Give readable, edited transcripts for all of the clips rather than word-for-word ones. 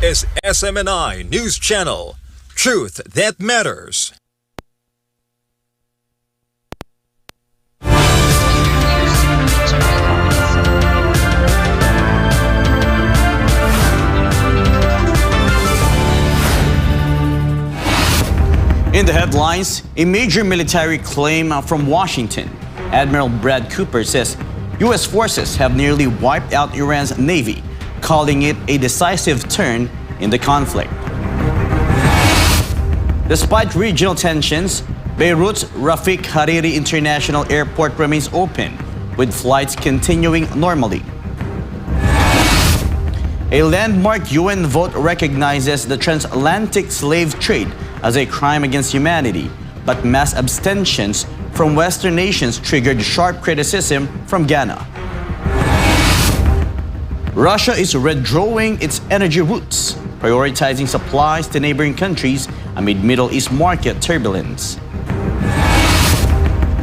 is SMNI News Channel. Truth that matters. In the headlines, a major military claim from Washington. Admiral Brad Cooper says U.S. forces have nearly wiped out Iran's navy, calling it a decisive turn in the conflict. Despite regional tensions, Beirut's Rafik Hariri International Airport remains open, with flights continuing normally. A landmark UN vote recognizes the transatlantic slave trade as a crime against humanity, but mass abstentions from Western nations triggered sharp criticism from Ghana. Russia is redrawing its energy routes, prioritizing supplies to neighboring countries amid Middle East market turbulence.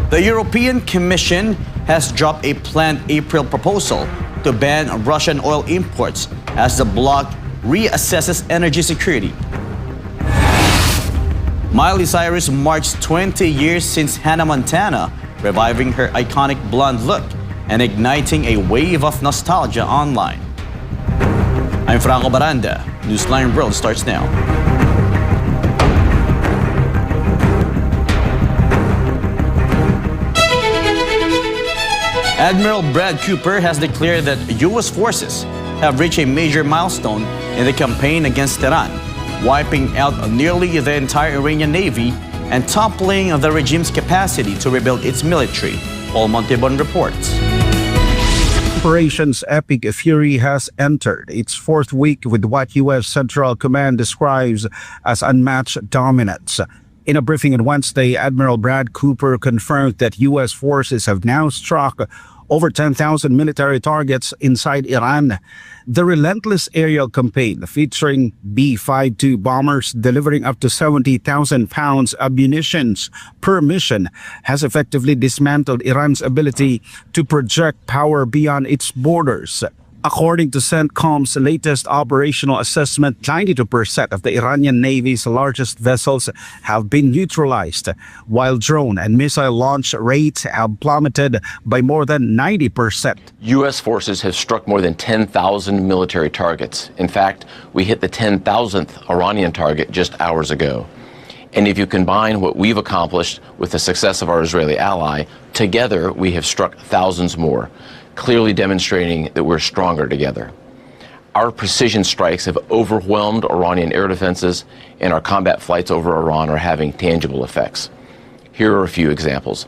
The European Commission has dropped a planned April proposal to ban Russian oil imports as the bloc reassesses energy security. Miley Cyrus marks 20 years since Hannah Montana, reviving her iconic blonde look and igniting a wave of nostalgia online. I'm Franco Baranda. Newsline World starts now. Admiral Brad Cooper has declared that U.S. forces have reached a major milestone in the campaign against Iran, wiping out nearly the entire Iranian navy and toppling the regime's capacity to rebuild its military. Paul Montebon reports. Operation's Epic Fury has entered its fourth week with what U.S. Central Command describes as unmatched dominance. In a briefing on Wednesday, Admiral Brad Cooper confirmed that U.S. forces have now struck over 10,000 military targets inside Iran. The relentless aerial campaign, featuring B-52 bombers delivering up to 70,000 pounds of munitions per mission, has effectively dismantled Iran's ability to project power beyond its borders. According to CENTCOM's latest operational assessment, 92% of the Iranian Navy's largest vessels have been neutralized, while drone and missile launch rates have plummeted by more than 90%. U.S. forces have struck more than 10,000 military targets. In fact, we hit the 10,000th Iranian target just hours ago. And if you combine what we've accomplished with the success of our Israeli ally, together we have struck thousands more, clearly demonstrating that we're stronger together. Our precision strikes have overwhelmed Iranian air defenses, and our combat flights over Iran are having tangible effects. Here are a few examples.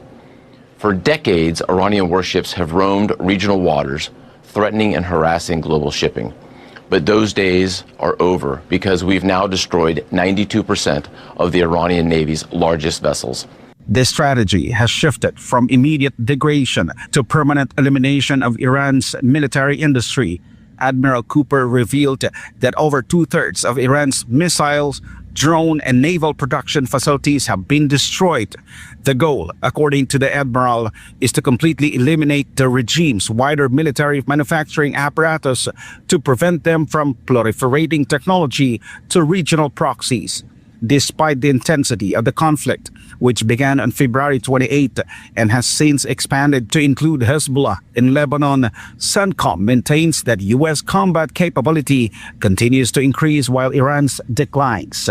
For decades, Iranian warships have roamed regional waters, threatening and harassing global shipping. But those days are over because we've now destroyed 92% of the Iranian Navy's largest vessels. This strategy has shifted from immediate degradation to permanent elimination of Iran's military industry. Admiral Cooper revealed that over two-thirds of Iran's missiles, drone, and naval production facilities have been destroyed. The goal, according to the Admiral, is to completely eliminate the regime's wider military manufacturing apparatus to prevent them from proliferating technology to regional proxies. Despite the intensity of the conflict, which began on February 28 and has since expanded to include Hezbollah in Lebanon, CENTCOM maintains that U.S. combat capability continues to increase while Iran's declines.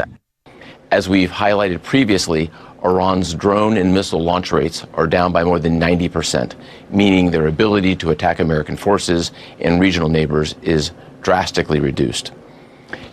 As we've highlighted previously, Iran's drone and missile launch rates are down by more than 90%, meaning their ability to attack American forces and regional neighbors is drastically reduced.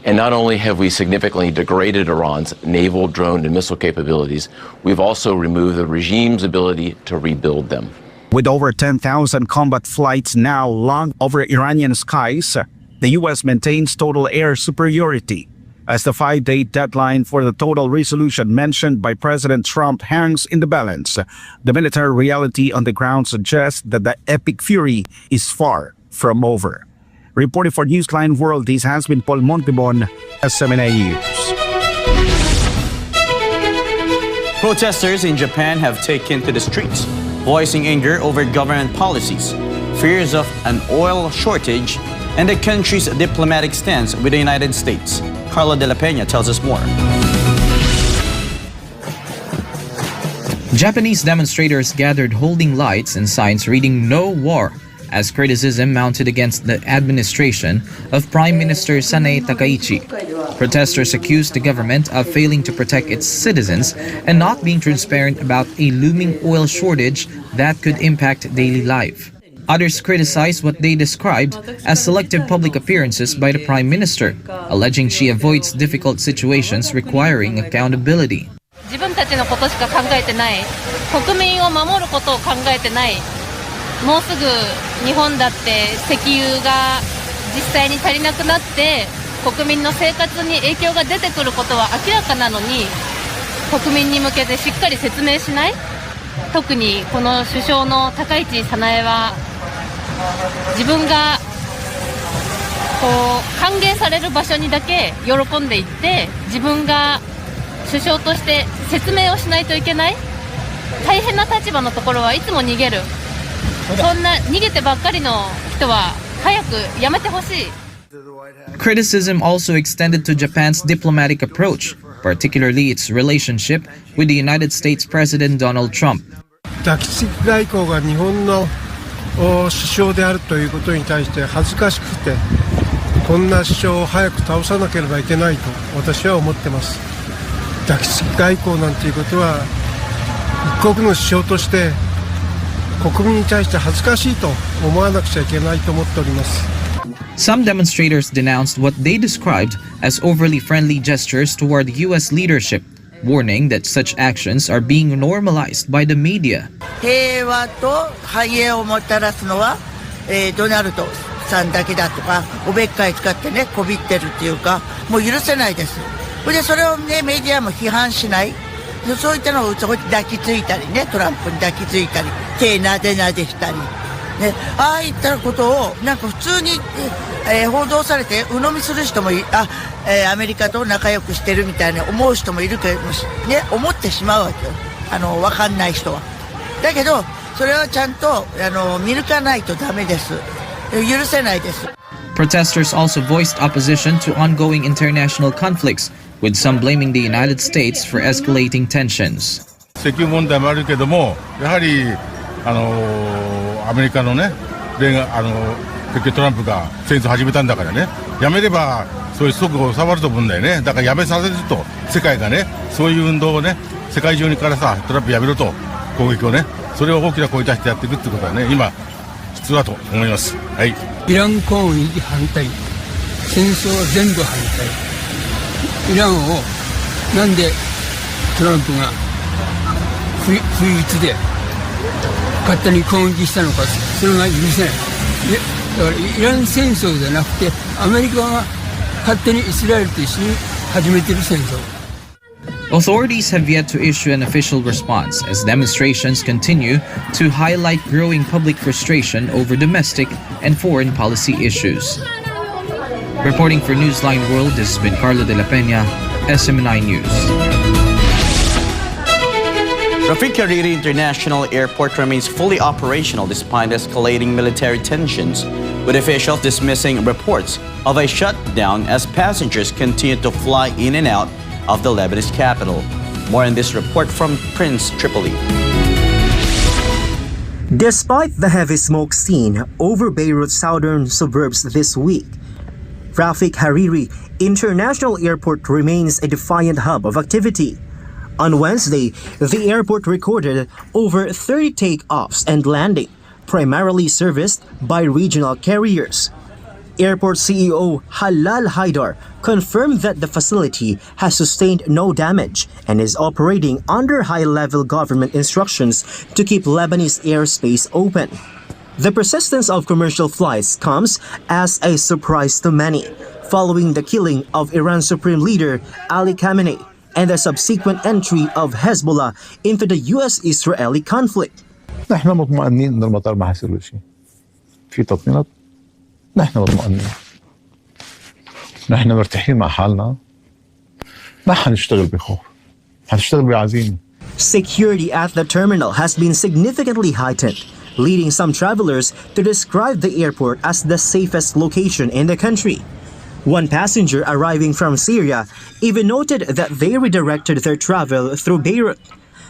And not only have we significantly degraded Iran's naval, drone, and missile capabilities, we've also removed the regime's ability to rebuild them. With over 10,000 combat flights now logged over Iranian skies, the U.S. maintains total air superiority. As the 5-day deadline for the total resolution mentioned by President Trump hangs in the balance, the military reality on the ground suggests that the epic fury is far from over. Reporting for Newsline World, this has been Paul Montebon, SMNI News. Protesters in Japan have taken to the streets, voicing anger over government policies, fears of an oil shortage, and the country's diplomatic stance with the United States. Carla de la Peña tells us more. Japanese demonstrators gathered holding lights and signs reading "No War" as criticism mounted against the administration of Prime Minister Sanae Takaichi. Protesters accused the government of failing to protect its citizens and not being transparent about a looming oil shortage that could impact daily life. Others criticized what they described as selective public appearances by the Prime Minister, alleging she avoids difficult situations requiring accountability. 自分たちのことしか考えてない、国民を守ることを考えてない、もうすぐ日本だって石油が実際に足りなくなって国民の生活に影響が出てくることは明らかなのに、国民に向けてしっかり説明しない。特にこの首相の高市早苗は自分がこう歓迎される場所にだけ喜んでいって、自分が首相として説明をしないといけない。大変な立場のところはいつも逃げる。そんな逃げてばっかりの人は早くやめてほしい。Criticism also extended to Japan's diplomatic approach, particularly its relationship with the United States President Donald Trump. 抱きつき外交が日本の首相であるということに対して恥ずかしくて、こんな首相を早く倒さなければいけないと私は思ってます。抱きつき外交なんていうことは一国の首相として国民に対して恥ずかしいと思わなくちゃいけないと思っております。Some demonstrators denounced what they described as overly friendly gestures toward U.S. leadership, warning that such actions are being normalized by the media. 平和と繁栄をもたらすのは、ドナルドさんだけだとか、おべっかい使ってね、こびってるっていうか、もう許せないです。でそれをね、メディアも批判しない。そういったのを抱きついたりね、トランプに抱きついたり、手なでなでしたり。ね、ああいったことをなんか普通に、報道されて鵜呑みする人もアメリカと仲良くしてるみたいに思う人もいるけどね、思ってしまうわけよ。分かんない人は。だけどそれはちゃんと見抜かないとダメです。許せないです。Protesters also voiced opposition to ongoing international conflicts, with some blaming the United States for escalating tensions. 石油問題もあるけども、やはりアメリカのね、結局トランプが戦争始めたんだからね、やめればそういう即収まると思うんだよね。だからやめさせると世界がね、そういう運動をね、世界中にからさ、トランプやめろと攻撃をね、それを大きな声出してやっていくってことはね、今必要だと思います。はい。イラン攻撃反対、戦争は全部反対。イランをなんでトランプが不意で勝手に攻撃したのか、それが許せない。だからイラン戦争じゃなくて、アメリカが勝手にイスラエルと一緒に始めてる戦争。Authorities have yet to issue an official response as demonstrations continue to highlight growing public frustration over domestic and foreign policy issues. Reporting for Newsline World, this has been Carlo de la Peña, SMNI News. Rafiq Hariri International Airport remains fully operational despite escalating military tensions, with officials dismissing reports of a shutdown as passengers continue to fly in and out of the Lebanese capital. More in this report from Prince Tripoli. Despite the heavy smoke seen over Beirut's southern suburbs this week, Rafiq Hariri International Airport remains a defiant hub of activity. On Wednesday, the airport recorded over 30 takeoffs and landings, primarily serviced by regional carriers. Airport CEO Halal Haidar confirmed that the facility has sustained no damage and is operating under high-level government instructions to keep Lebanese airspace open. The persistence of commercial flights comes as a surprise to many, following the killing of Iran's Supreme Leader Ali Khamenei and the subsequent entry of Hezbollah into the U.S.-Israeli conflict. نحن مطمئنين ان المطار ما حيصير له شيء. في تطمينات. نحن مطمئنين. نحن مرتاحين مع حالنا. ما حنشتغل بخوف. حنشتغل بعزيمة. Security at the terminal has been significantly heightened, leading some travelers to describe the airport as the safest location in the country. One passenger arriving from Syria even noted that they redirected their travel through Beirut,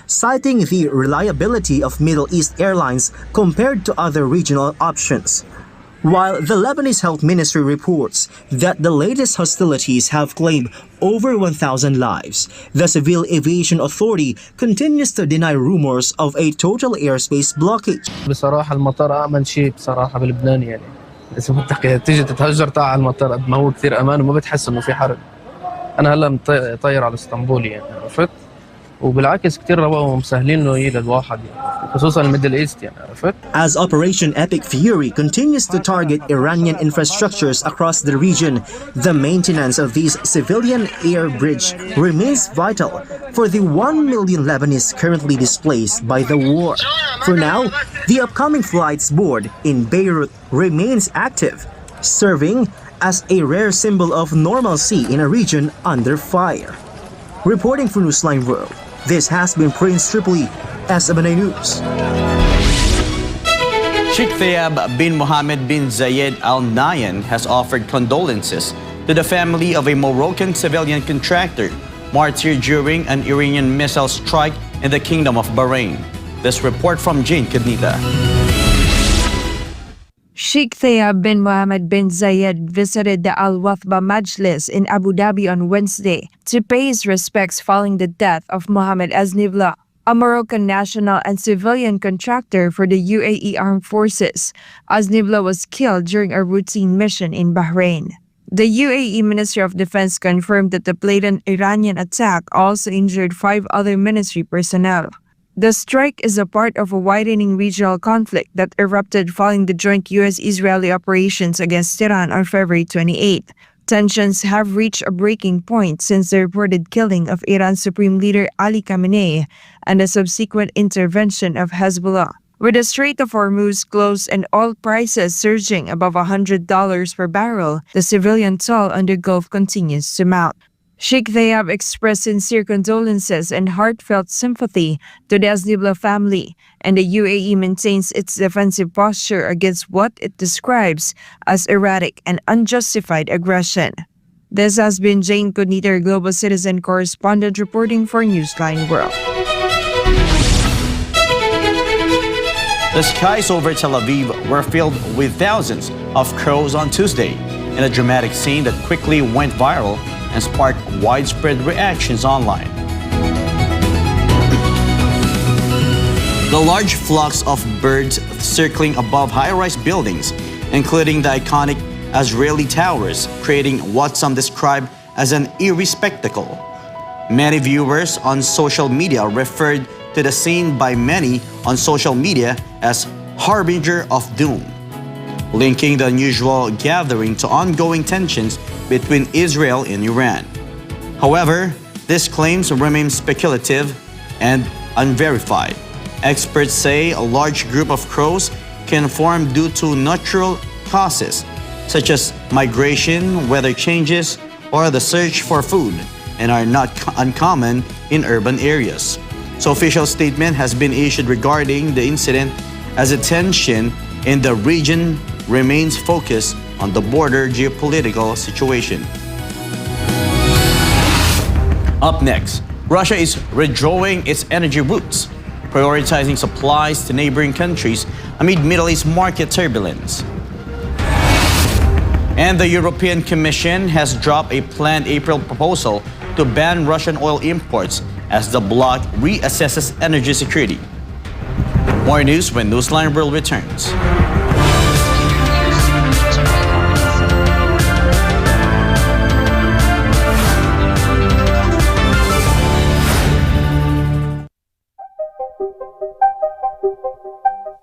citing the reliability of Middle East airlines compared to other regional options. While the Lebanese Health Ministry reports that the latest hostilities have claimed over 1,000 lives, the Civil Aviation Authority continues to deny rumors of a total airspace blockage. بصراحة المطار أأمن شيء بصراحة بلبنان يعني. إذا بدك تيجي تتهجر تعال على المطار قد ما هو كثير أمان وما بتحس إنه في حرب. أنا هلا طاير على اسطنبول يعني عرفت؟ وبالعكس كثير رواق ومسهلين له للواحد يعني خصوصا الميدل ايست يعني عرفت؟ As Operation Epic Fury continues to target Iranian infrastructures across the region, the maintenance of these civilian air bridge remains vital for the 1 million Lebanese currently displaced by the war. For now, the upcoming flights board in Beirut remains active, serving as a rare symbol of normalcy in a region under fire. Reporting for Newsline World, this has been Prince Tripoli, SMNI News. Sheikh Thayab bin Mohammed bin Zayed Al Nahyan has offered condolences to the family of a Moroccan civilian contractor martyred during an Iranian missile strike in the Kingdom of Bahrain. This report from Jane Kadnita. Sheikh Thayab bin Mohammed bin Zayed visited the Al-Wathba Majlis in Abu Dhabi on Wednesday to pay his respects following the death of Mohammed Aznivla, a Moroccan national and civilian contractor for the UAE Armed Forces. Aznivla was killed during a routine mission in Bahrain. The UAE Ministry of Defense confirmed that the blatant Iranian attack also injured 5 other ministry personnel. The strike is a part of a widening regional conflict that erupted following the joint U.S.-Israeli operations against Iran on February 28. Tensions have reached a breaking point since the reported killing of Iran's Supreme Leader Ali Khamenei and the subsequent intervention of Hezbollah. With the Strait of Hormuz closed and oil prices surging above $100 per barrel, the civilian toll on the Gulf continues to mount. Sheikh Thayab expressed sincere condolences and heartfelt sympathy to the Aznivla family, and the UAE maintains its defensive posture against what it describes as erratic and unjustified aggression. This has been Jane Kadnita, Global Citizen Correspondent, reporting for Newsline World. The skies over Tel Aviv were filled with thousands of crows on Tuesday in a dramatic scene that quickly went viral and sparked widespread reactions online. The large flocks of birds circling above high-rise buildings, including the iconic Azraeli Towers, creating what some describe as an eerie spectacle. Many viewers on social media referred to the scene by many on social media as harbinger of doom, linking the unusual gathering to ongoing tensions between Israel and Iran. However, these claims remain speculative and unverified. Experts say a large group of crows can form due to natural causes, such as migration, weather changes, or the search for food, and are not uncommon in urban areas. So official statement has been issued regarding the incident as the tension in the region remains focused on the border geopolitical situation. Up next, Russia is redrawing its energy routes, prioritizing supplies to neighboring countries amid Middle East market turbulence. And the European Commission has dropped a planned April proposal to ban Russian oil imports as the bloc reassesses energy security. More news when Newsline World returns.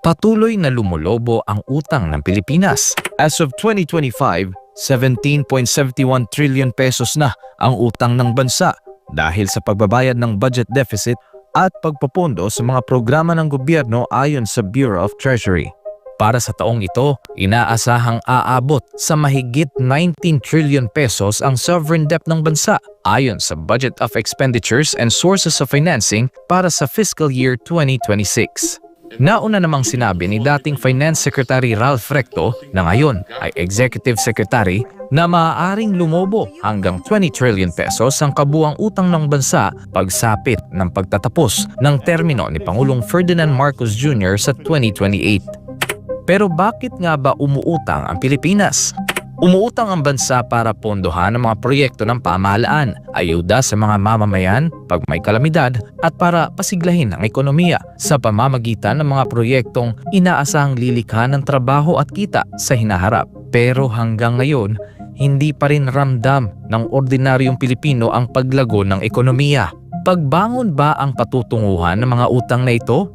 Patuloy na lumulobo ang utang ng Pilipinas. As of 2025, 17.71 trillion pesos na ang utang ng bansa dahil sa pagbabayad ng budget deficit at pagpapondo sa mga programa ng gobyerno ayon sa Bureau of Treasury. Para sa taong ito, inaasahang aabot sa mahigit 19 trillion pesos ang sovereign debt ng bansa ayon sa Budget of Expenditures and Sources of Financing para sa fiscal year 2026. Nauna namang sinabi ni dating Finance Secretary Ralph Recto na ngayon ay Executive Secretary na maaaring lumobo hanggang 20 trillion pesos ang kabuang utang ng bansa pagsapit ng pagtatapos ng termino ni Pangulong Ferdinand Marcos Jr. sa 2028. Pero bakit nga ba umuutang ang Pilipinas? Umuutang ang bansa para pondohan ang mga proyekto ng pamahalaan, ayuda sa mga mamamayan pag may kalamidad at para pasiglahin ang ekonomiya sa pamamagitan ng mga proyektong inaasahang lilikha ng trabaho at kita sa hinaharap. Pero hanggang ngayon, hindi pa rin ramdam ng ordinaryong Pilipino ang paglago ng ekonomiya. Pagbangon ba ang patutunguhan ng mga utang na ito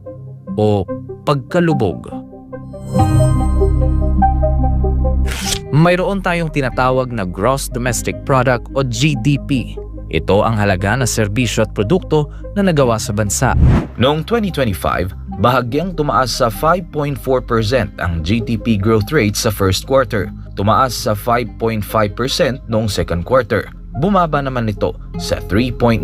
o pagkalubog? Mayroon tayong tinatawag na Gross Domestic Product o GDP. Ito ang halaga ng serbisyo at produkto na nagawa sa bansa. Noong 2025, bahagyang tumaas sa 5.4% ang GDP growth rate sa first quarter. Tumaas sa 5.5% noong second quarter. Bumaba naman ito sa 3.9%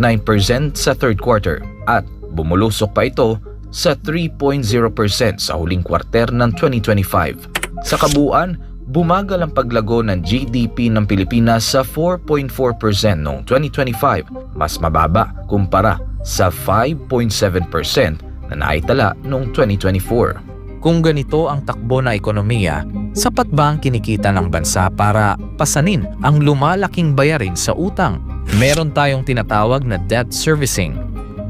sa third quarter. At bumulusok pa ito sa 3.0% sa huling kwarter ng 2025. Sa kabuuan, bumagal ang paglago ng GDP ng Pilipinas sa 4.4% noong 2025, mas mababa kumpara sa 5.7% na naitala noong 2024. Kung ganito ang takbo na ekonomiya, sapat ba ang kinikita ng bansa para pasanin ang lumalaking bayarin sa utang? Meron tayong tinatawag na debt servicing.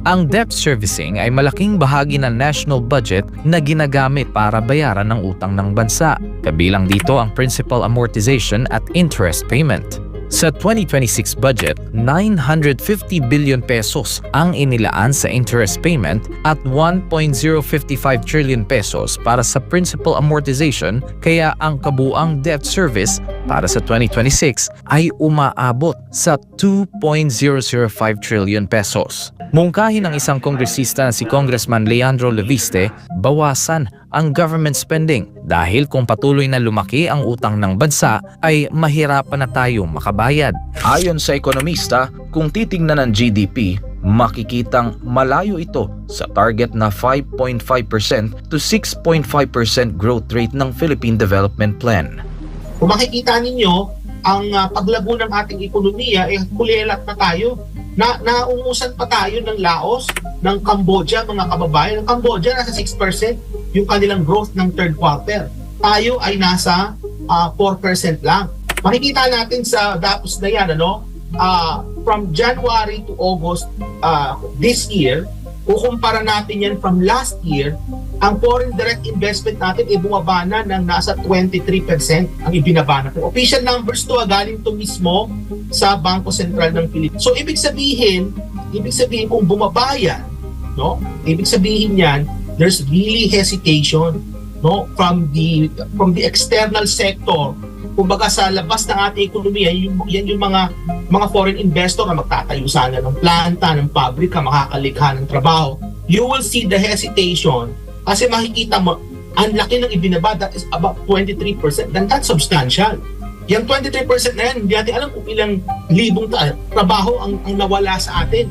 Ang debt servicing ay malaking bahagi ng national budget na ginagamit para bayaran ang utang ng bansa. Kabilang dito ang principal amortization at interest payment. Sa 2026 budget, 950 billion pesos ang inilaan sa interest payment at 1.055 trillion pesos para sa principal amortization, kaya ang kabuang debt service para sa 2026 ay umaabot sa 2.005 trillion pesos. Mungkahin ng isang kongresista na si Congressman Leandro Leviste, bawasan ang government spending dahil kung patuloy na lumaki ang utang ng bansa ay mahirapan na tayong makabayad. Ayon sa ekonomista, kung titingnan ng GDP, makikitang malayo ito sa target na 5.5% to 6.5% growth rate ng Philippine Development Plan. Kung makikita ninyo, ang paglago ng ating ekonomiya ay kulelat na tayo. Naungusan pa tayo ng Laos, ng Cambodia, mga kababayan. Ang Cambodia nasa 6% yung kanilang growth ng third quarter. Tayo ay nasa 4% lang. Makikita natin sa datos na yan, from January to August this year, kukumpara natin yan from last year, ang foreign direct investment natin ay bumaba na ng nasa 23% ang ibinaba natin. Official numbers to, galing to mismo sa Bangko Sentral ng Pilipinas. So ibig sabihin kung bumaba yan, ibig sabihin yan, there's really hesitation, from the external sector. Kumbaga sa labas ng ating ekonomiya, yan yung mga foreign investor na magtatayo sana ng planta, ng pabrika, makakalikha ng trabaho. You will see the hesitation kasi makikita mo, ang laki ng ibinaba, that is about 23%, then that's substantial. Yung 23% na yan, hindi natin alam kung ilang libong trabaho ang nawala sa atin.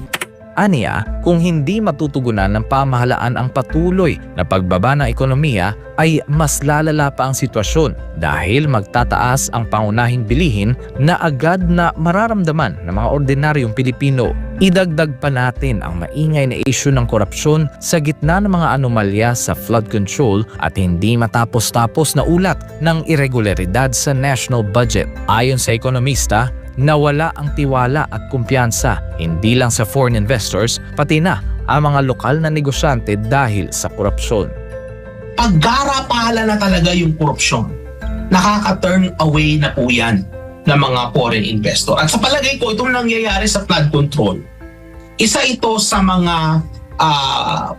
Aniya, kung hindi matutugunan ng pamahalaan ang patuloy na pagbaba ng ekonomiya, ay mas lalala pa ang sitwasyon dahil magtataas ang pangunahing bilihin na agad na mararamdaman ng mga ordinaryong Pilipino. Idagdag pa natin ang maingay na issue ng korupsyon sa gitna ng mga anomalya sa flood control at hindi matapos-tapos na ulat ng irregularidad sa national budget. Ayon sa ekonomista, nawala ang tiwala at kumpiyansa hindi lang sa foreign investors pati na ang mga lokal na negosyante dahil sa korupsyon. Paggarapalan na talaga yung korupsyon, nakaka-turn away na po yan ng mga foreign investor. At sa palagay ko, itong nangyayari sa flood control, isa ito sa mga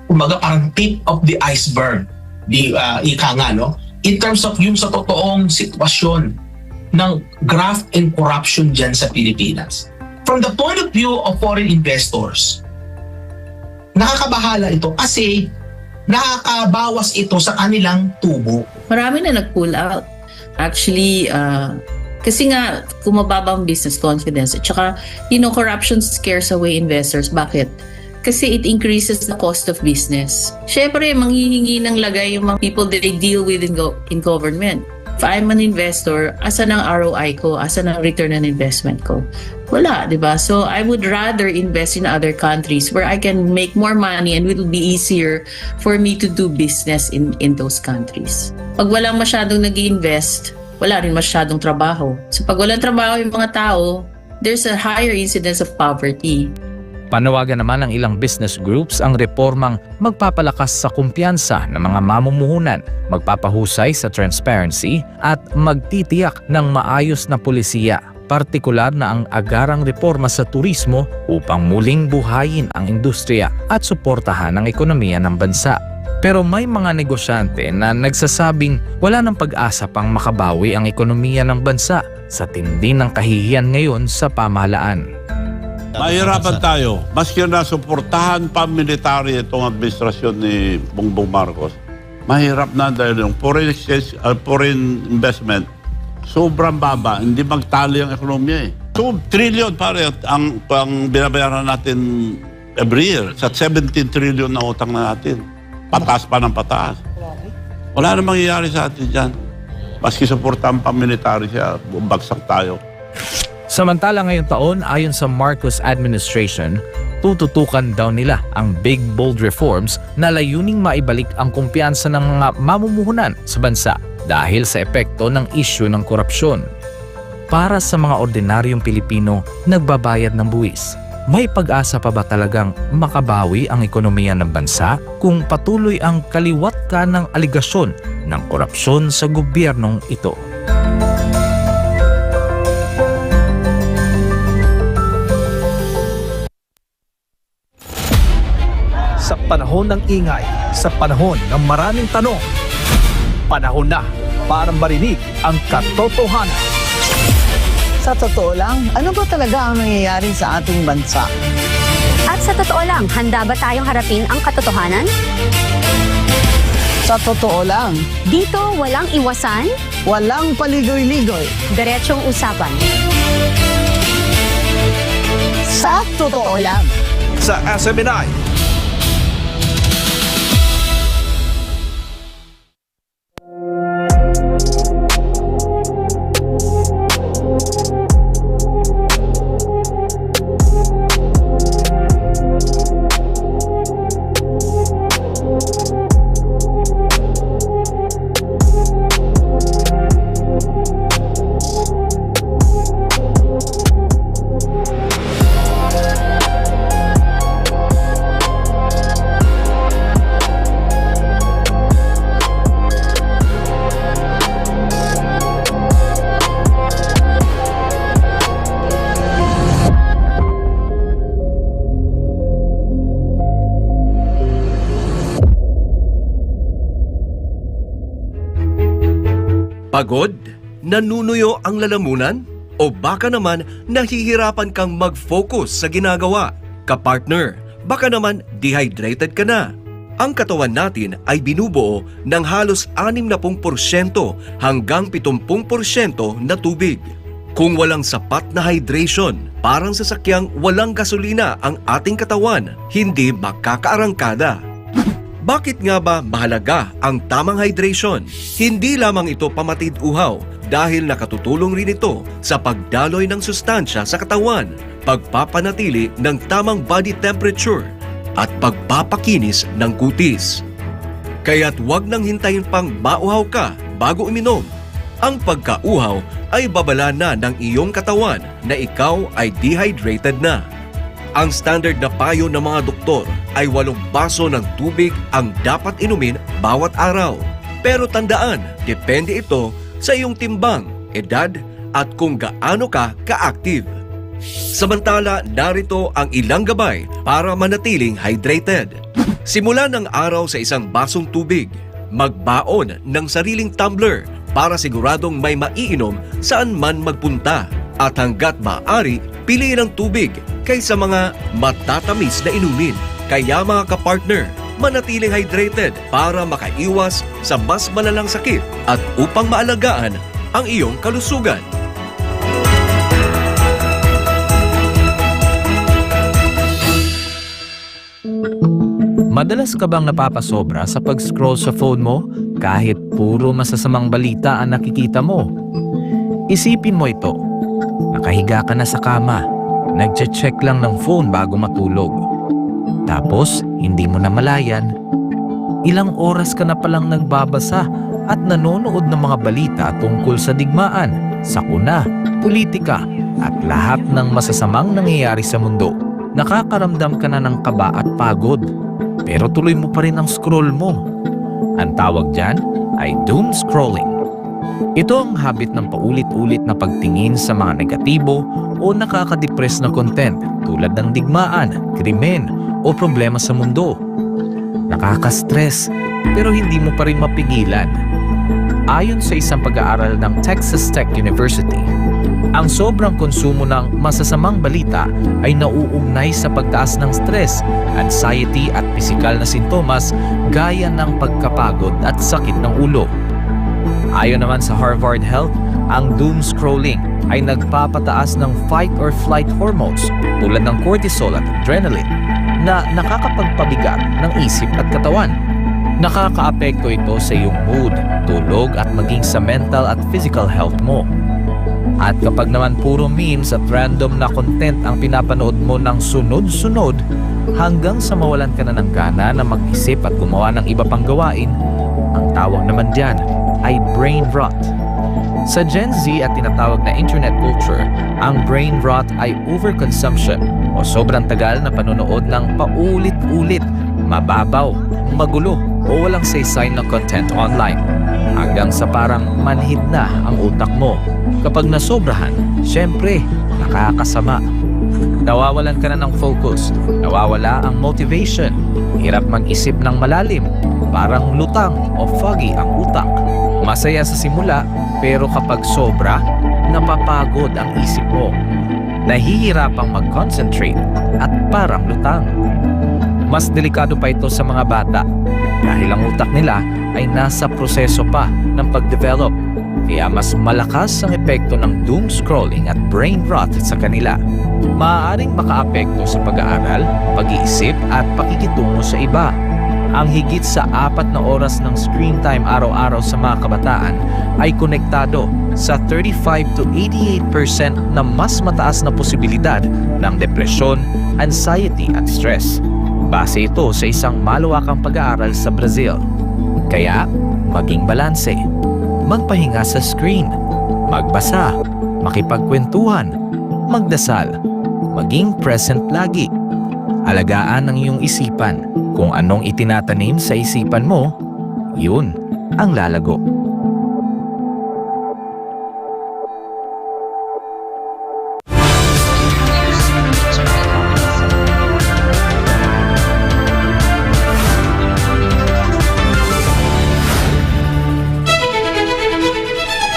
kumbaga parang tip of the iceberg, in terms of yung sa totoong sitwasyon ng graft and corruption dyan sa Pilipinas. From the point of view of foreign investors, nakakabahala ito kasi nakakabawas ito sa kanilang tubo. Marami na nag-pull out. Actually, kasi nga kumababa ang business confidence at saka, corruption scares away investors. Bakit? kasi it increases the cost of business. Syempre, manghihingi ng lagay yung mga people that they deal with in government. If I'm an investor, asan ang ROI ko? Asan ang return on investment ko? Wala, di ba? So I would rather invest in other countries where I can make more money and it will be easier for me to do business in those countries. Pag walang masyadong nag-invest, wala rin masyadong trabaho. So pag walang trabaho yung mga tao, there's a higher incidence of poverty. Panawagan naman ng ilang business groups ang reformang magpapalakas sa kumpiyansa ng mga mamumuhunan, magpapahusay sa transparency at magtitiyak ng maayos na pulisiya, partikular na ang agarang reforma sa turismo upang muling buhayin ang industriya at suportahan ang ekonomiya ng bansa. Pero may mga negosyante na nagsasabing wala ng pag-asa pang makabawi ang ekonomiya ng bansa sa tindi ng kahihiyan ngayon sa pamahalaan. Mahirapan tayo. Maski na suportahan pa military itong administrasyon ni Bongbong Marcos, mahirap na dahil yung foreign investment sobrang baba, hindi magtali ang ekonomiya eh. 2 trillion pare ang binabayaran natin every year sa 17 trillion na utang na natin. Pataas pa ng pataas. Wala na mangyayari sa atin dyan. Maski suportahan pa military siya, bagsak tayo. Samantala ngayong taon, ayon sa Marcos administration, tututukan daw nila ang big bold reforms na layuning maibalik ang kumpiyansa ng mga mamumuhunan sa bansa dahil sa epekto ng issue ng korupsyon. Para sa mga ordinaryong Pilipino nagbabayad ng buwis, may pag-asa pa ba talagang makabawi ang ekonomiya ng bansa kung patuloy ang kaliwat ka ng aligasyon ng korupsyon sa gobyernong ito? Sa panahon ng ingay, sa panahon ng maraming tanong, panahon na para marinig ang katotohanan. Sa totoo lang, ano ba talaga ang nangyayari sa ating bansa? At sa totoo lang, handa ba tayong harapin ang katotohanan? Sa totoo lang, dito walang iwasan, walang paligoy-ligoy, diretsong usapan. Sa totoo lang. Sa SMNI. Pagod? Nanunuyo ang lalamunan? O baka naman nahihirapan kang mag-focus sa ginagawa? Kapartner, baka naman dehydrated ka na. Ang katawan natin ay binubuo ng halos 60% hanggang 70% na tubig. Kung walang sapat na hydration, parang sasakyang walang gasolina ang ating katawan, hindi makakaarangkada. Bakit nga ba mahalaga ang tamang hydration? Hindi lamang ito pamatid uhaw dahil nakatutulong rin ito sa pagdaloy ng sustansya sa katawan, pagpapanatili ng tamang body temperature at pagpapakinis ng kutis. Kaya't huwag nang hintayin pang mauhaw ka bago uminom. Ang pagkauhaw ay babala na ng iyong katawan na ikaw ay dehydrated na. Ang standard na payo ng mga doktor ay 8 baso ng tubig ang dapat inumin bawat araw. Pero tandaan, depende ito sa iyong timbang, edad at kung gaano ka ka-active. Samantala, narito ang ilang gabay para manatiling hydrated. Simula ng araw sa isang basong tubig. Magbaon ng sariling tumbler para siguradong may maiinom saan man magpunta. At hanggat maaari, piliin ang tubig kaysa mga matatamis na inumin. Kaya mga kapartner, manatiling hydrated para makaiwas sa mas malalang sakit at upang maalagaan ang iyong kalusugan. Madalas ka bang napapasobra sa pag-scroll sa phone mo kahit puro masasamang balita ang nakikita mo? Isipin mo ito. Nakahiga ka na sa kama, nagche-check lang ng phone bago matulog. Tapos, hindi mo na malayan, ilang oras ka na palang nagbabasa at nanonood ng mga balita tungkol sa digmaan, sakuna, politika, at lahat ng masasamang nangyayari sa mundo. Nakakaramdam ka na ng kaba at pagod, pero tuloy mo pa rin ang scroll mo. Ang tawag dyan ay doom scrolling. Ito ang habit ng paulit-ulit na pagtingin sa mga negatibo o nakakadepress na content tulad ng digmaan, krimen o problema sa mundo. Nakaka-stress pero hindi mo pa rin mapigilan. Ayon sa isang pag-aaral ng Texas Tech University, ang sobrang konsumo ng masasamang balita ay nauugnay sa pagtaas ng stress, anxiety at pisikal na sintomas gaya ng pagkapagod at sakit ng ulo. Ayon naman sa Harvard Health, ang doom scrolling ay nagpapataas ng fight or flight hormones tulad ng cortisol at adrenaline na nakakapagpabigat ng isip at katawan. Nakakaapekto ito sa iyong mood, tulog at maging sa mental at physical health mo. At kapag naman puro memes at random na content ang pinapanood mo ng sunod-sunod hanggang sa mawalan ka na ng gana na mag-isip at gumawa ng iba pang gawain, ang tawag naman diyan ay brain rot. Sa Gen Z at tinatawag na internet culture, ang brain rot ay overconsumption o sobrang tagal na panonood ng paulit-ulit, mababaw, magulo o walang saysay na content online hanggang sa parang manhid na ang utak mo. Kapag nasobrahan, syempre, nakakasama. Nawawalan ka na ng focus, nawawala ang motivation, hirap mag-isip ng malalim, parang lutang o foggy ang utak. Masaya sa simula, pero kapag sobra, napapagod ang isip mo. Nahihirapang mag-concentrate at parang lutang. Mas delikado pa ito sa mga bata dahil ang utak nila ay nasa proseso pa ng pag-develop. Kaya mas malakas ang epekto ng doom scrolling at brain rot sa kanila. Maaaring makaapekto sa pag-aaral, pag-iisip at pakikitungo sa iba. Ang higit sa 4 na oras ng screen time araw-araw sa mga kabataan ay konektado sa 35 to 88% na mas mataas na posibilidad ng depresyon, anxiety at stress. Base ito sa isang malawakang pag-aaral sa Brazil. Kaya, maging balanse. Magpahinga sa screen, magbasa, makipagkwentuhan, magdasal, maging present lagi. Alagaan ang iyong isipan. Kung anong itinatanim sa isipan mo, yun ang lalago.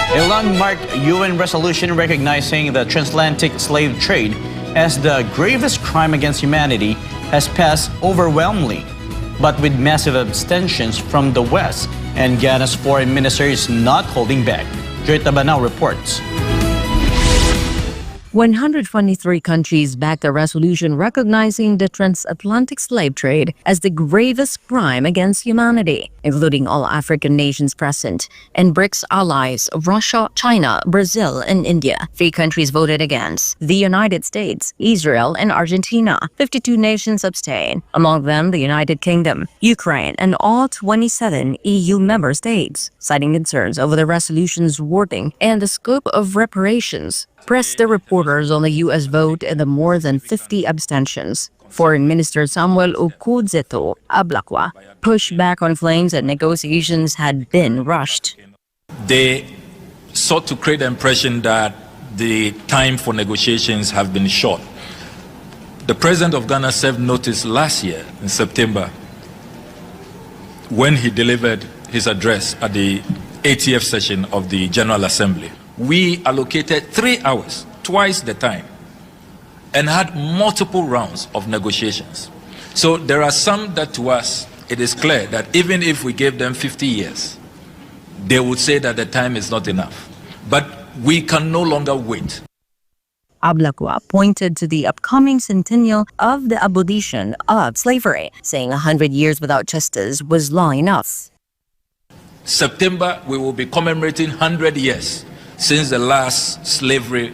A landmark UN resolution recognizing the transatlantic slave trade as the gravest crime against humanity has passed overwhelmingly, but with massive abstentions from the West, and Ghana's foreign minister is not holding back. Joy Tabanao reports. 123 countries backed a resolution recognizing the transatlantic slave trade as the gravest crime against humanity, including all African nations present, and BRICS allies of Russia, China, Brazil, and India. 3 countries voted against: the United States, Israel, and Argentina. 52 nations abstained, among them the United Kingdom, Ukraine, and all 27 EU member states, citing concerns over the resolution's wording and the scope of reparations. Pressed the reporters on the U.S. vote and the more than 50 abstentions. Foreign Minister Samuel Okudzeto Ablakwa pushed back on claims that negotiations had been rushed. They sought to create the impression that the time for negotiations have been short. The President of Ghana served notice last year in September when he delivered his address at the 80th session of the General Assembly. We allocated 3 hours, twice the time, and had multiple rounds of negotiations. So there are some that to us, it is clear that even if we gave them 50 years, they would say that the time is not enough. But we can no longer wait. Ablacua pointed to the upcoming centennial of the abolition of slavery, saying 100 years without justice was long enough. September, we will be commemorating 100 years since the last slavery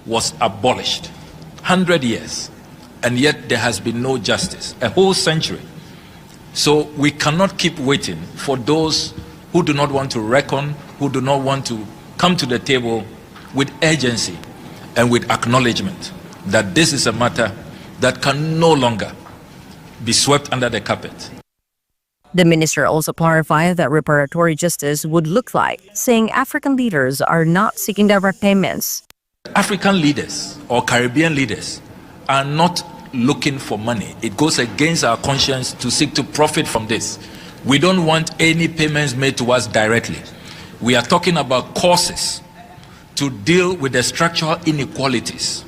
was abolished. 100 years. And yet there has been no justice. A whole century. So we cannot keep waiting for those who do not want to reckon, who do not want to come to the table with urgency and with acknowledgement that this is a matter that can no longer be swept under the carpet. The minister also clarified that reparatory justice would look like, saying African leaders are not seeking direct payments. African leaders or Caribbean leaders are not looking for money. It goes against our conscience to seek to profit from this. We don't want any payments made to us directly. We are talking about causes to deal with the structural inequalities.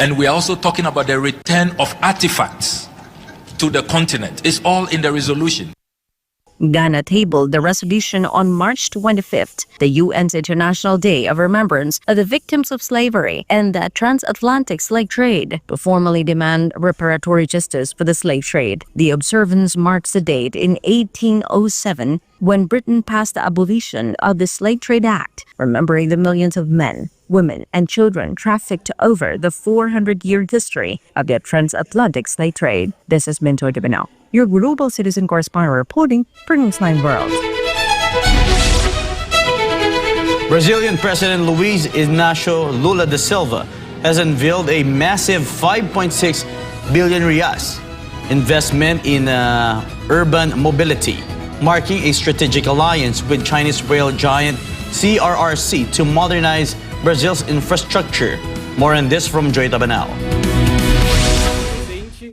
And we are also talking about the return of artifacts to the continent. It's all in the resolution. Ghana tabled the resolution on March 25th, the UN's International Day of Remembrance of the Victims of Slavery and the Transatlantic Slave Trade, to formally demand reparatory justice for the slave trade. The observance marks the date in 1807 when Britain passed the abolition of the Slave Trade Act, remembering the millions of men, women, and children trafficked over the 400-year history of the transatlantic slave trade. This has been Toy Now, your global citizen correspondent reporting for Newsline World. Brazilian President Luiz Inácio Lula da Silva has unveiled a massive 5.6 billion reais investment in urban mobility, marking a strategic alliance with Chinese rail giant CRRC to modernize Brazil's infrastructure. More on this from Joy Tabanao.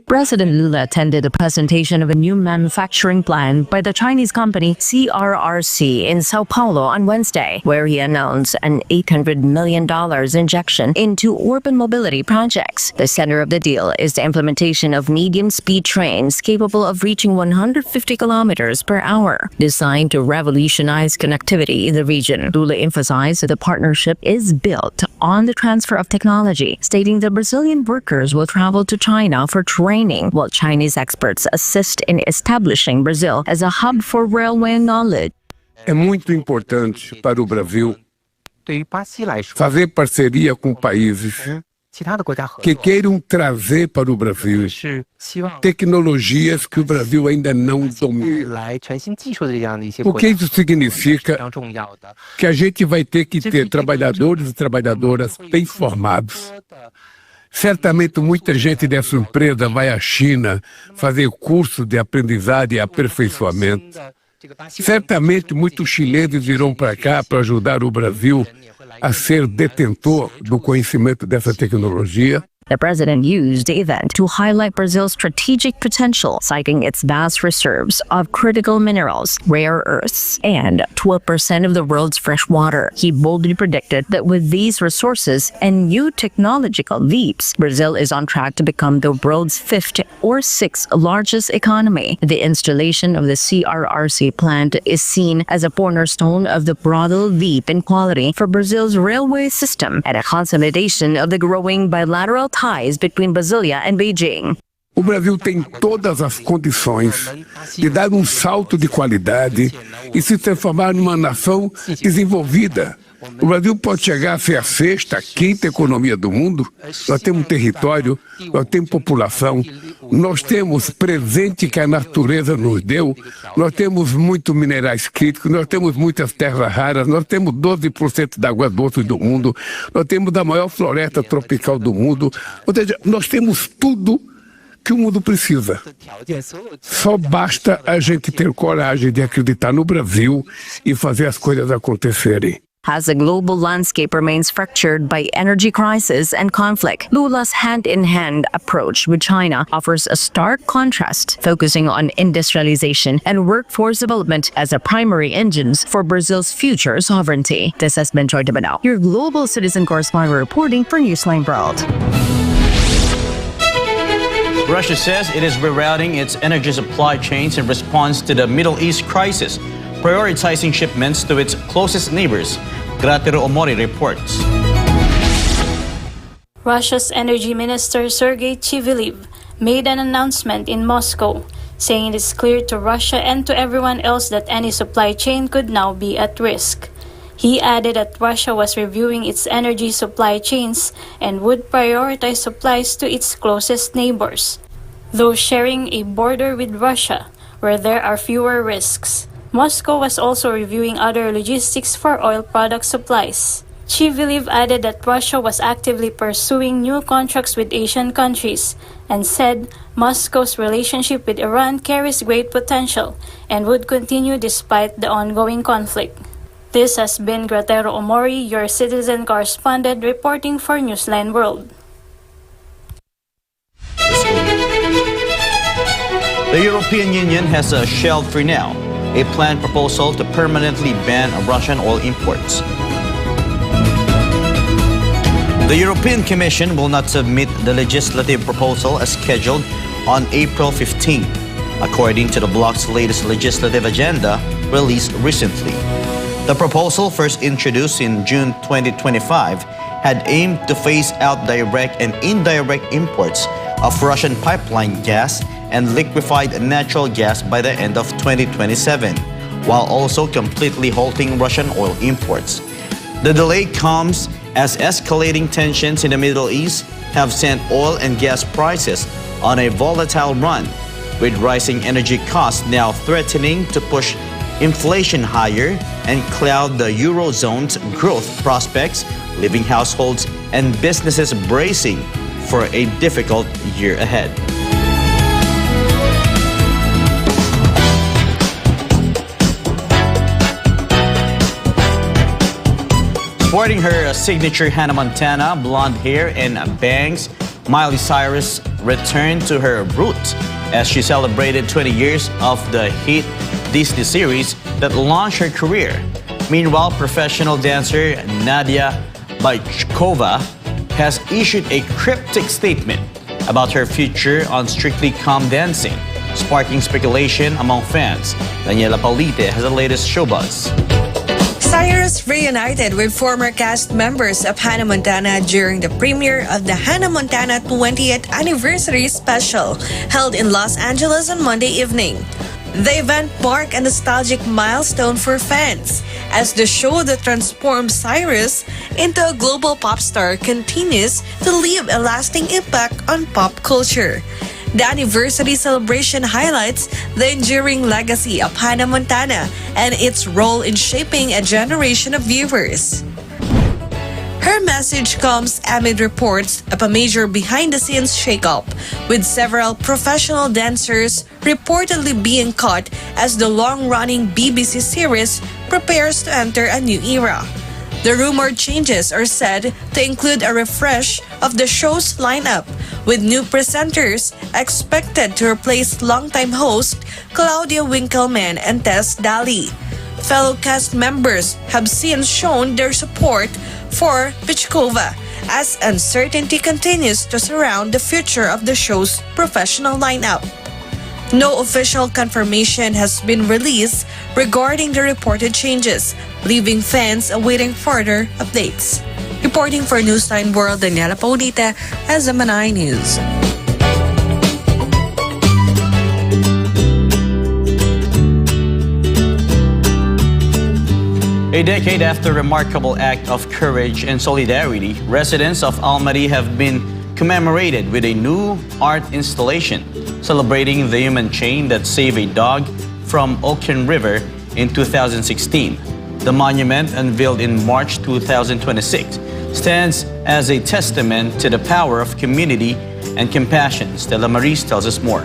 President Lula attended the presentation of a new manufacturing plan by the Chinese company CRRC in Sao Paulo on Wednesday, where he announced an $800 million injection into urban mobility projects. The center of the deal is the implementation of medium-speed trains capable of reaching 150 kilometers per hour, designed to revolutionize connectivity in the region. Lula emphasized that the partnership is built on the transfer of technology, stating that Brazilian workers will travel to China for training, while Chinese experts assist in establishing Brazil as a hub for railway knowledge. É muito importante para o Brasil fazer parceria com países que queiram trazer para o Brasil tecnologias que o Brasil ainda não domina. Porque isso significa que a gente vai ter que ter trabalhadores e trabalhadoras bem formados. Certamente muita gente dessa empresa vai à China fazer curso de aprendizagem e aperfeiçoamento. Certamente muitos chilenos virão para cá para ajudar o Brasil a ser detentor do conhecimento dessa tecnologia. The president used the event to highlight Brazil's strategic potential, citing its vast reserves of critical minerals, rare earths, and 12% of the world's fresh water. He boldly predicted that with these resources and new technological leaps, Brazil is on track to become the world's fifth or sixth largest economy. The installation of the CRRC plant is seen as a cornerstone of the broader leap in quality for Brazil's railway system and a consolidation of the growing bilateral ties between Brasilia and Beijing. O Brasil tem todas as condições de dar um salto de qualidade e se transformar numa nação desenvolvida. O Brasil pode chegar a ser a sexta, a quinta economia do mundo. Nós temos território, nós temos população, nós temos presente que a natureza nos deu, nós temos muitos minerais críticos, nós temos muitas terras raras, nós temos 12% da água doce do mundo, nós temos a maior floresta tropical do mundo. Ou seja, nós temos tudo que o mundo precisa. Só basta a gente ter coragem de acreditar no Brasil e fazer as coisas acontecerem. As the global landscape remains fractured by energy crisis and conflict, Lula's hand-in-hand approach with China offers a stark contrast, focusing on industrialization and workforce development as the primary engines for Brazil's future sovereignty. This has been Joy Tabanao, your global citizen correspondent reporting for Newsline World. Russia says it is rerouting its energy supply chains in response to the Middle East crisis, prioritizing shipments to its closest neighbors. Gratero Omori reports. Russia's Energy Minister Sergei Chiviliv made an announcement in Moscow, saying it is clear to Russia and to everyone else that any supply chain could now be at risk. He added that Russia was reviewing its energy supply chains and would prioritize supplies to its closest neighbors, those sharing a border with Russia, where there are fewer risks. Moscow was also reviewing other logistics for oil product supplies. Chiviliv added that Russia was actively pursuing new contracts with Asian countries and said Moscow's relationship with Iran carries great potential and would continue despite the ongoing conflict. This has been Gratero Omori, your citizen correspondent, reporting for Newsline World. The European Union has shelved for now a planned proposal to permanently ban Russian oil imports. The European Commission will not submit the legislative proposal as scheduled on April 15, according to the bloc's latest legislative agenda released recently. The proposal, first introduced in June 2025, had aimed to phase out direct and indirect imports of Russian pipeline gas and liquefied natural gas by the end of 2027, while also completely halting Russian oil imports. The delay comes as escalating tensions in the Middle East have sent oil and gas prices on a volatile run, with rising energy costs now threatening to push inflation higher and cloud the Eurozone's growth prospects, leaving households and businesses bracing for a difficult year ahead. Sporting her signature Hannah Montana blonde hair and bangs, Miley Cyrus returned to her roots as she celebrated 20 years of the hit Disney series that launched her career. Meanwhile, professional dancer Nadia Bychkova has issued a cryptic statement about her future on Strictly Come Dancing, sparking speculation among fans. Daniela Paulite has the latest showbuzz. Cyrus reunited with former cast members of Hannah Montana during the premiere of the Hannah Montana 20th Anniversary Special held in Los Angeles on Monday evening. The event marked a nostalgic milestone for fans as the show that transformed Cyrus into a global pop star continues to leave a lasting impact on pop culture. The anniversary celebration highlights the enduring legacy of Hannah Montana and its role in shaping a generation of viewers. Her message comes amid reports of a major behind-the-scenes shakeup, with several professional dancers reportedly being cut as the long-running BBC series prepares to enter a new era. The rumored changes are said to include a refresh of the show's lineup, with new presenters expected to replace longtime host Claudia Winkleman and Tess Daly. Fellow cast members have since shown their support for Bychkova as uncertainty continues to surround the future of the show's professional lineup. No official confirmation has been released regarding the reported changes, leaving fans awaiting further updates. Reporting for Newsline World, Daniela Paulita, SMNI News. A decade after a remarkable act of courage and solidarity, residents of Almaty have been commemorated with a new art installation celebrating the human chain that saved a dog from Ocean River in 2016. The monument, unveiled in March 2026, stands as a testament to the power of community and compassion. Stella Maris tells us more.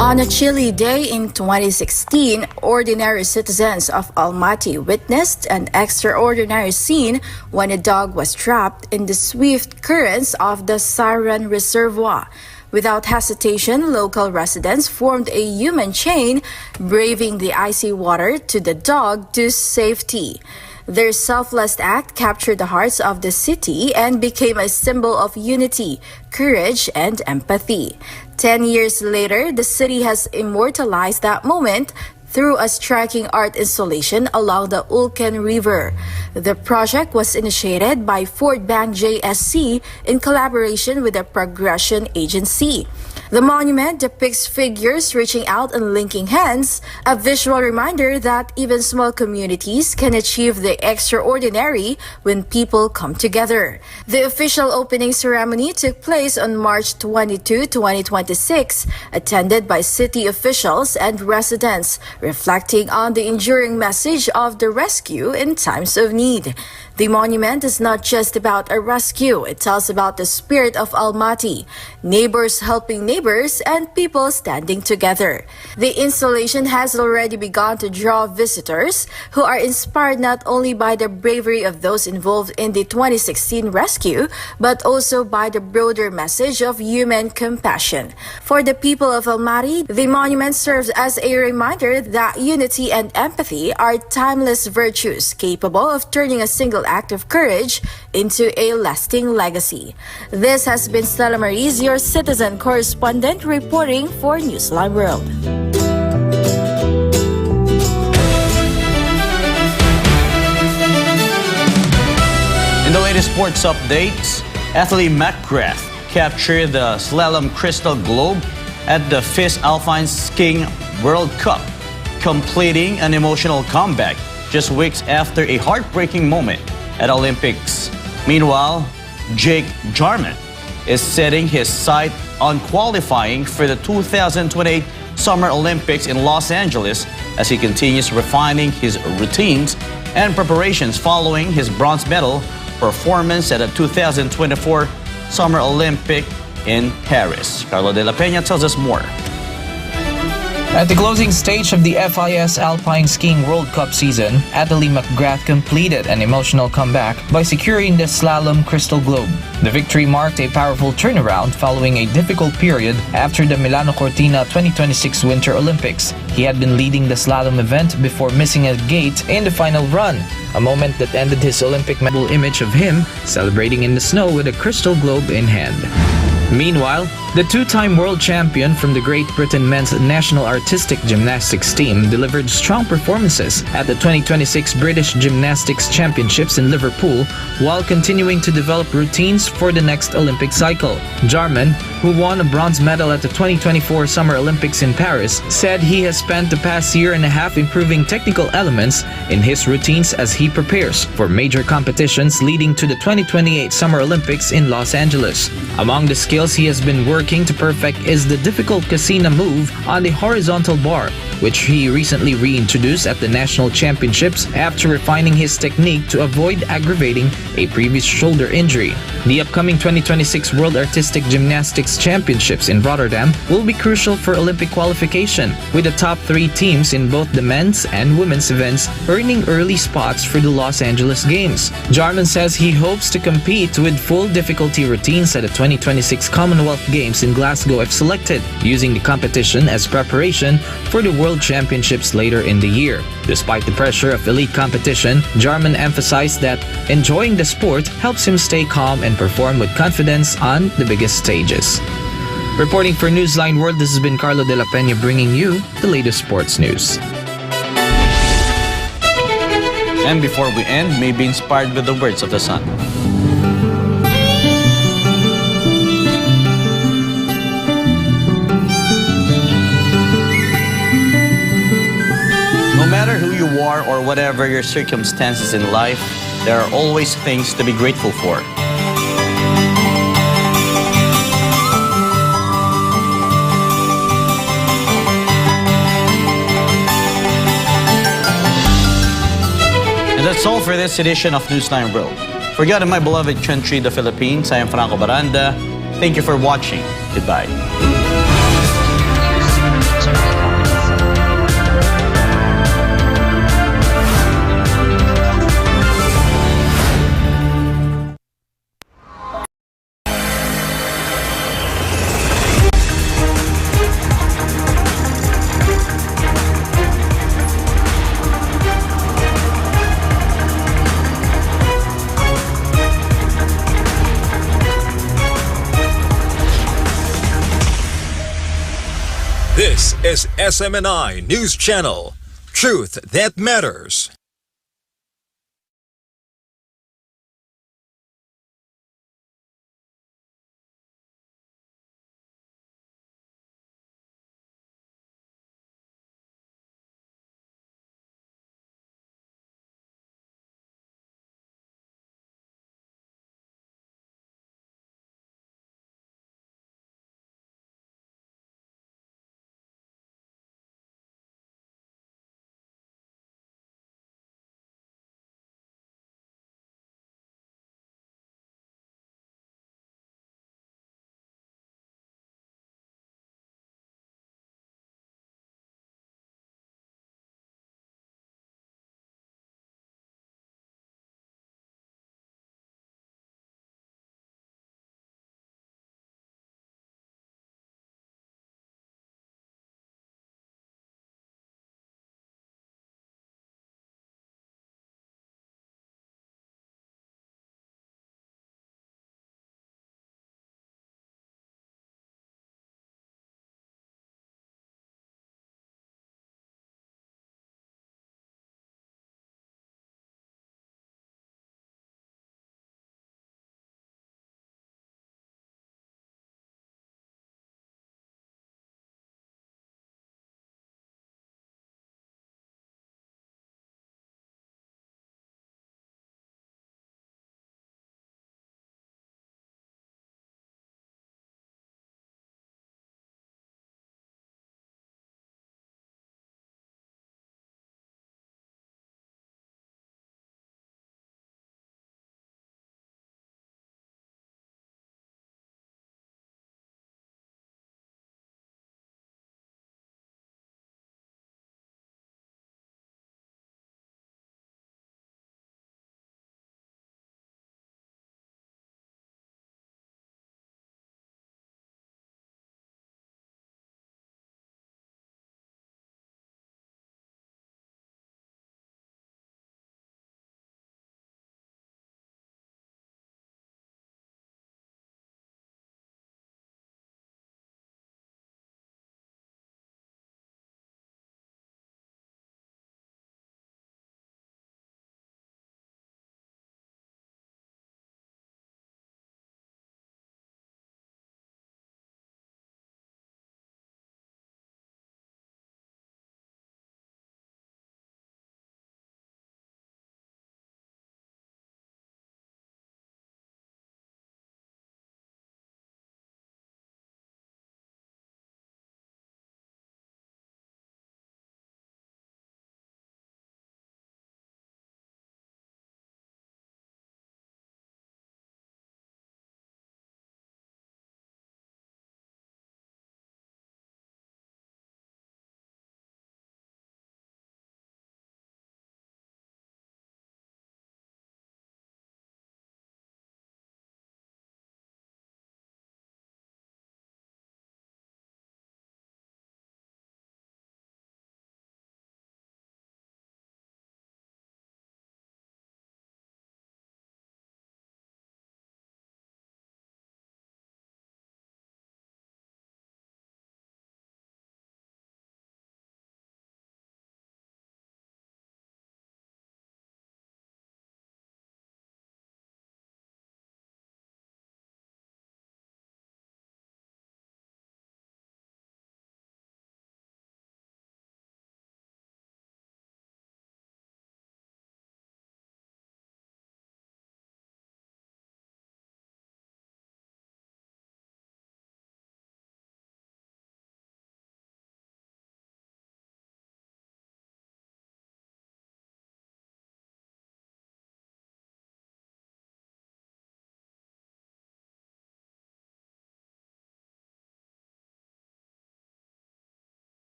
On a chilly day in 2016, ordinary citizens of Almaty witnessed an extraordinary scene when a dog was trapped in the swift currents of the Siren Reservoir. Without hesitation, local residents formed a human chain, braving the icy water to the dog to safety. Their selfless act captured the hearts of the city and became a symbol of unity, courage, and empathy. 10 years later, the city has immortalized that moment through a striking art installation along the Ulken River. The project was initiated by Ford Bank JSC in collaboration with the Progression Agency. The monument depicts figures reaching out and linking hands, a visual reminder that even small communities can achieve the extraordinary when people come together. The official opening ceremony took place on March 22, 2026, attended by city officials and residents, reflecting on the enduring message of the rescue in times of need. The monument is not just about a rescue, it tells about the spirit of Almaty, neighbors helping neighbors and people standing together. The installation has already begun to draw visitors who are inspired not only by the bravery of those involved in the 2016 rescue, but also by the broader message of human compassion. For the people of Almaty, the monument serves as a reminder that unity and empathy are timeless virtues capable of turning a single act of courage into a lasting legacy. This has been Stella Maris, your citizen correspondent, reporting for Newsline World. In the latest sports updates, athlete McGrath captured the slalom crystal globe at the 5th Alpine Skiing World Cup, completing an emotional comeback just weeks after a heartbreaking moment at Olympics. Meanwhile, Jake Jarman is setting his sight on qualifying for the 2028 Summer Olympics in Los Angeles as he continues refining his routines and preparations following his bronze medal performance at the 2024 Summer Olympic in Paris. Carlo De La Peña tells us more. At the closing stage of the FIS Alpine Skiing World Cup season, athlete McGrath completed an emotional comeback by securing the slalom crystal globe. The victory marked a powerful turnaround following a difficult period after the Milano Cortina 2026 Winter Olympics. He had been leading the slalom event before missing a gate in the final run, a moment that ended his Olympic medal image of him celebrating in the snow with a crystal globe in hand. Meanwhile, the two-time world champion from the Great Britain men's national artistic gymnastics team delivered strong performances at the 2026 British Gymnastics Championships in Liverpool while continuing to develop routines for the next Olympic cycle. Jarman, who won a bronze medal at the 2024 Summer Olympics in Paris, said he has spent the past year and a half improving technical elements in his routines as he prepares for major competitions leading to the 2028 Summer Olympics in Los Angeles. Among the skills he has been working to perfect is the difficult Casina move on the horizontal bar, which he recently reintroduced at the national championships after refining his technique to avoid aggravating a previous shoulder injury. The upcoming 2026 World Artistic Gymnastics Championships in Rotterdam will be crucial for Olympic qualification, with the top 3 teams in both the men's and women's events earning early spots for the Los Angeles Games. Jarman says he hopes to compete with full difficulty routines at the 2026 Commonwealth Games in Glasgow if selected, using the competition as preparation for the World Championships later in the year. Despite the pressure of elite competition, Jarman emphasized that enjoying the sport helps him stay calm and perform with confidence on the biggest stages. Reporting for Newsline World, this has been Carlo De La Peña bringing you the latest sports news. And before we end, may be inspired with the words of the sun. No matter who you are or whatever your circumstances in life, there are always things to be grateful for. And that's all for this edition of Newsline World. For God and my beloved country, the Philippines, I am Franco Baranda. Thank you for watching. Goodbye. This is SMNI News Channel, Truth that matters.